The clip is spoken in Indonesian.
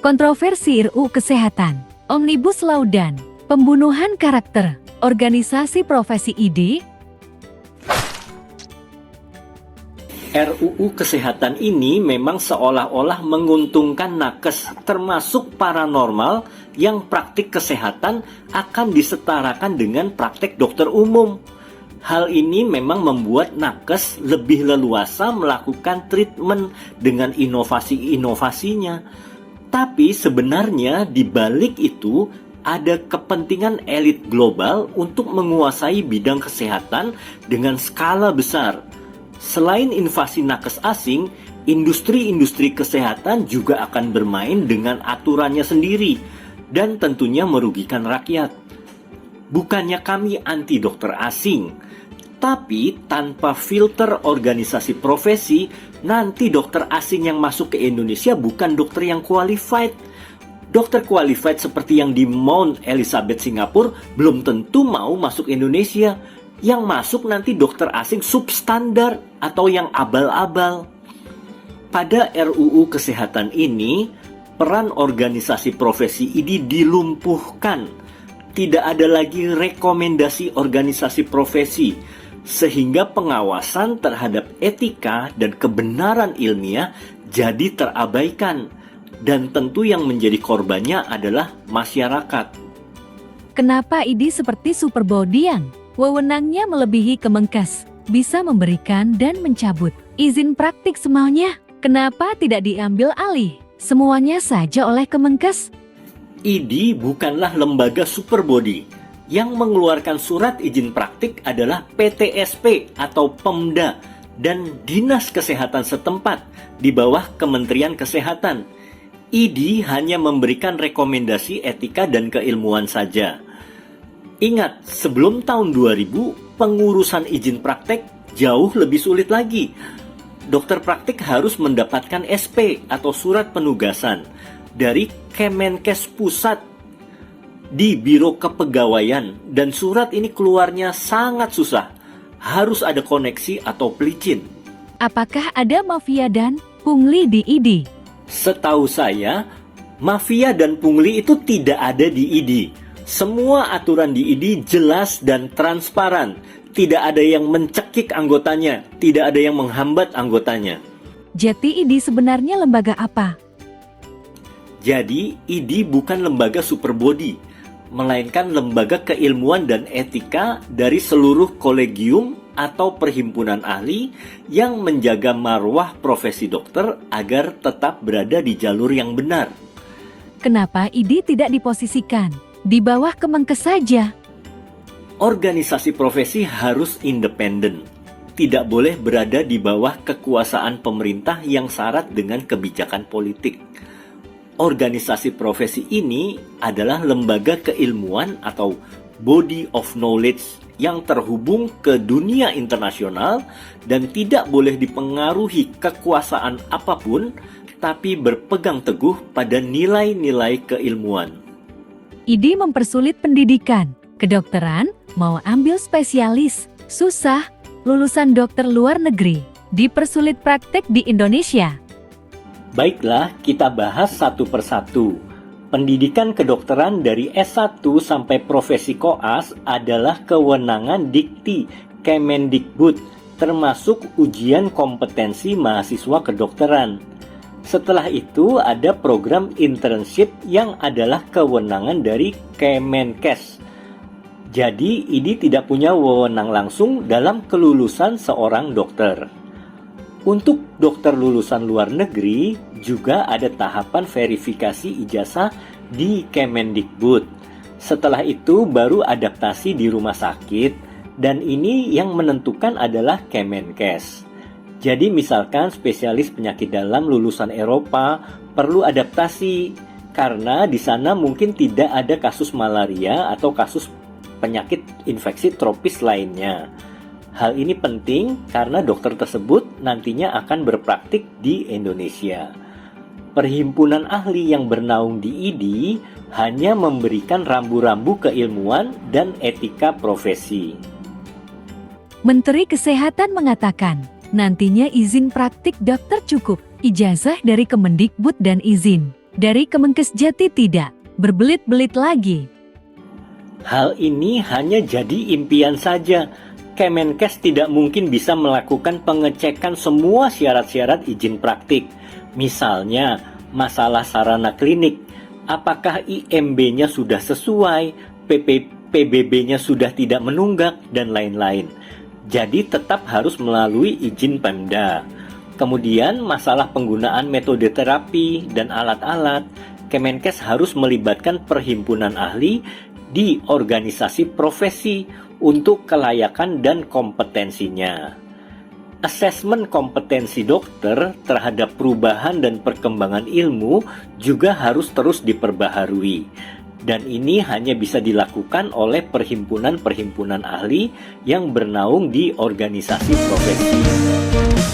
Kontroversi RUU Kesehatan, Omnibus Law dan pembunuhan karakter, organisasi profesi ID. RUU Kesehatan ini memang seolah-olah menguntungkan nakes, termasuk paranormal yang praktik kesehatan akan disetarakan dengan praktek dokter umum. Hal ini memang membuat nakes lebih leluasa melakukan treatment dengan inovasi-inovasinya. Tapi sebenarnya di balik itu ada kepentingan elit global untuk menguasai bidang kesehatan dengan skala besar. Selain invasi nakes asing, industri-industri kesehatan juga akan bermain dengan aturannya sendiri dan tentunya merugikan rakyat. Bukannya kami anti dokter asing, tapi tanpa filter organisasi profesi, nanti dokter asing yang masuk ke Indonesia bukan dokter yang qualified. Dokter qualified seperti yang di Mount Elizabeth Singapura belum tentu mau masuk Indonesia. Yang masuk nanti dokter asing substandar atau yang abal-abal. Pada RUU Kesehatan ini, peran organisasi profesi ini dilumpuhkan. Tidak ada lagi rekomendasi organisasi profesi, sehingga pengawasan terhadap etika dan kebenaran ilmiah jadi terabaikan. Dan tentu yang menjadi korbannya adalah masyarakat. Kenapa ID seperti Superbody yang wewenangnya melebihi Kemenkes, bisa memberikan dan mencabut izin praktik semaunya? Kenapa tidak diambil alih semuanya saja oleh Kemenkes? ID bukanlah lembaga Superbody. Yang mengeluarkan surat izin praktik adalah PTSP atau Pemda dan Dinas Kesehatan setempat di bawah Kementerian Kesehatan. ID hanya memberikan rekomendasi etika dan keilmuan saja. Ingat, sebelum tahun 2000, pengurusan izin praktek jauh lebih sulit lagi. Dokter praktik harus mendapatkan SP atau surat penugasan dari Kemenkes Pusat di Biro Kepegawaian, dan surat ini keluarnya sangat susah. Harus ada koneksi atau pelicin. Apakah ada mafia dan pungli di ID? Setahu saya, mafia dan pungli itu tidak ada di ID. Semua aturan di ID jelas dan transparan. Tidak ada yang mencekik anggotanya, tidak ada yang menghambat anggotanya. Jadi ID sebenarnya lembaga apa? Jadi ID bukan lembaga Superbody, melainkan lembaga keilmuan dan etika dari seluruh kolegium atau perhimpunan ahli yang menjaga marwah profesi dokter agar tetap berada di jalur yang benar. Kenapa ID tidak diposisikan di bawah Kemenkes saja? Organisasi profesi harus independen, tidak boleh berada di bawah kekuasaan pemerintah yang syarat dengan kebijakan politik. Organisasi profesi ini adalah lembaga keilmuan atau body of knowledge yang terhubung ke dunia internasional dan tidak boleh dipengaruhi kekuasaan apapun, tapi berpegang teguh pada nilai-nilai keilmuan. ID mempersulit pendidikan, kedokteran, mau ambil spesialis, susah, lulusan dokter luar negeri, dipersulit praktek di Indonesia. Baiklah, kita bahas satu persatu. Pendidikan kedokteran dari S1 sampai profesi koas adalah kewenangan Dikti Kemendikbud, termasuk ujian kompetensi mahasiswa kedokteran. Setelah itu ada program internship yang adalah kewenangan dari Kemenkes. Jadi ini tidak punya wewenang langsung dalam kelulusan seorang dokter. Untuk dokter lulusan luar negeri juga ada tahapan verifikasi ijazah di Kemendikbud. Setelah itu baru adaptasi di rumah sakit, dan ini yang menentukan adalah Kemenkes. Jadi misalkan spesialis penyakit dalam lulusan Eropa perlu adaptasi karena di sana mungkin tidak ada kasus malaria atau kasus penyakit infeksi tropis lainnya. Hal ini penting karena dokter tersebut nantinya akan berpraktik di Indonesia. Perhimpunan ahli yang bernaung di ID hanya memberikan rambu-rambu keilmuan dan etika profesi. Menteri Kesehatan mengatakan, nantinya izin praktik dokter cukup, ijazah dari Kemendikbud dan izin Dari Kemenkes Jati tidak berbelit-belit lagi. Hal ini hanya jadi impian saja. Kemenkes tidak mungkin bisa melakukan pengecekan semua syarat-syarat izin praktik. Misalnya, masalah sarana klinik. Apakah IMB-nya sudah sesuai, PBB-nya sudah tidak menunggak, dan lain-lain. Jadi tetap harus melalui izin Pemda. Kemudian masalah penggunaan metode terapi dan alat-alat. Kemenkes harus melibatkan perhimpunan ahli di organisasi profesi untuk kelayakan dan kompetensinya. Asesmen kompetensi dokter terhadap perubahan dan perkembangan ilmu juga harus terus diperbaharui. Dan ini hanya bisa dilakukan oleh perhimpunan-perhimpunan ahli yang bernaung di organisasi profesi.